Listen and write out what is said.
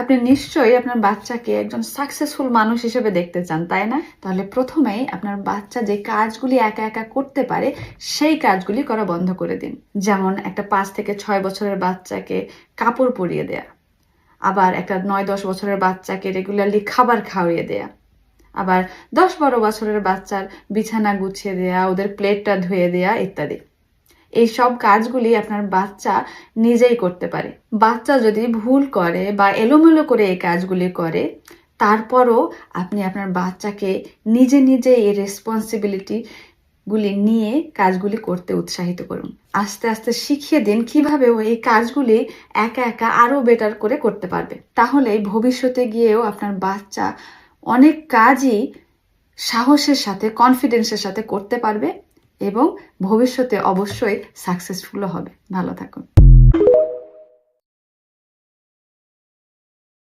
আপনি নিশ্চয়ই আপনার বাচ্চাকে একজন সাকসেসফুল মানুষ হিসেবে দেখতে চান, তাই না? তাহলে প্রথমেই আপনার বাচ্চা যে কাজগুলি একা একা করতে পারে সেই কাজগুলি করা বন্ধ করে দিন। যেমন একটা 5 থেকে 6 বছরের বাচ্চাকে কাপড় পরিয়ে দেয়া, আবার একটা 9-10 বছরের বাচ্চাকে রেগুলারলি খাবার খাওয়িয়ে দেয়া, আবার 10-12 বছরের বাচ্চার বিছানা গুছিয়ে দেয়া, ওদের প্লেটটা ধুয়ে দেয়া ইত্যাদি। এই সব কাজগুলি আপনার বাচ্চা নিজেই করতে পারে। বাচ্চা যদি ভুল করে বা এলোমেলো করে এই কাজগুলি করে, তারপরও আপনি আপনার বাচ্চাকে নিজে নিজে এই রেসপন্সিবিলিটিগুলি নিয়ে কাজগুলি করতে উৎসাহিত করুন। আস্তে আস্তে শিখিয়ে দিন কিভাবে ও এই কাজগুলি একা একা আরো বেটার করে করতে পারবে। তাহলে ভবিষ্যতে গিয়েও আপনার বাচ্চা অনেক কাজই সাহসের সাথে, কনফিডেন্সের সাথে করতে পারবে এবং ভবিষ্যতে অবশ্যই সাকসেসফুলও হবে। ভালো থাকুন।